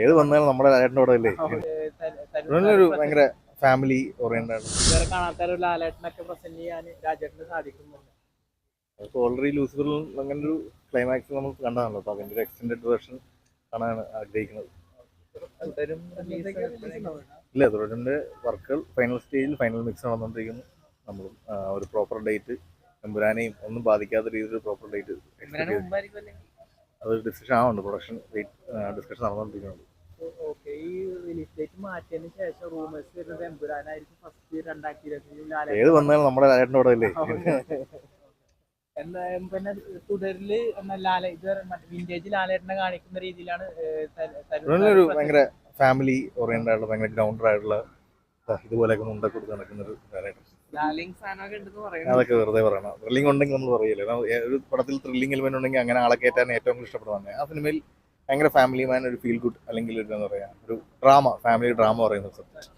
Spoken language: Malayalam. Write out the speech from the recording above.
ഏത് വന്നാലും നമ്മുടെ ലാലേട്ടനോടെ അല്ലേ. ഒരു ഭയങ്കര ഫാമിലി ഓറിയന്റഡ്. ഇതുവരെ കാണാത്ത ഒരു ലാലേട്ടനൊക്കെ പ്രസന്റ് ചെയ്യാൻ രാജേട്ടന് സാധിക്കുന്നുണ്ട്. നമുക്ക് ഓൾറെഡി ലൂസിഫറിൽ അങ്ങനെ ഒരു ക്ലൈമാക്സ് നമുക്ക് കണ്ടതാണല്ലോ. അപ്പോൾ അതിൻ്റെ ഒരു എക്സ്റ്റൻഡഡ് വേർഷൻ കാണാനാണ് ആഗ്രഹിക്കുന്നത്. ഇല്ല, തുടരുന്ന വർക്കുകൾ ഫൈനൽ സ്റ്റേജിൽ ഫൈനൽ മിക്സ് നടന്നുകൊണ്ടിരിക്കുന്നു. നമ്മൾ ഒരു പ്രോപ്പർ ഡേറ്റ് എമ്പുരാനെയും ഒന്നും ബാധിക്കാത്ത രീതിയിൽ പ്രോപ്പർ ഡേറ്റ് അത് ഡിസ്കഷൻ ആവുന്നുണ്ട്. പ്രൊഡക്ഷൻ ഡിസ്കഷൻ നടന്നുകൊണ്ടിരിക്കുന്നുണ്ട്. ഈ റിലീസ് ഡേറ്റ് മാറ്റിയതിന് ശേഷം റൂമേഴ്സ് വരുന്നത് എമ്പുരാനായിരിക്കും ഫസ്റ്റ് 2025 ഏത് വന്നാലും നമ്മുടെ ലാലേട്ടനോടെ അല്ലേ. പിന്നെ തുടരില് വിന്റേജ് ലാലേട്ടനെ കാണിക്കുന്ന രീതിയിലാണ് ഒരു ഭയങ്കര ഫാമിലി ഓറിയന്റഡ് ഭയങ്കര ഗ്രൗണ്ടഡ് ആയിട്ടുള്ള ഇതുപോലെയൊക്കെ മുണ്ടൊക്കെ കൊടുത്ത് നടക്കുന്ന ഒരു ലാലേട്ടൻ. അതൊക്കെ വെറുതെ പറയണം. ത്രില്ലിംഗ് ഉണ്ടെങ്കിൽ നമ്മൾ പറയില്ലേ. ഒരു പടത്തിൽ ത്രില്ലിംഗ് എലിമെന്റ് ഉണ്ടെങ്കിൽ അങ്ങനെ ആളെ കയറ്റാൻ ഏറ്റവും കൂടുതൽ ഇഷ്ടപ്പെടുന്നത് ആ സിനിമയിൽ ഭയങ്കര ഫാമിലി മാൻ, ഒരു ഫീൽ ഗുഡ് അല്ലെങ്കിൽ എന്താ പറയുക, ഒരു ഡ്രാമ, ഫാമിലി ഡ്രാമ പറയുന്ന സബ്ജക്ട്.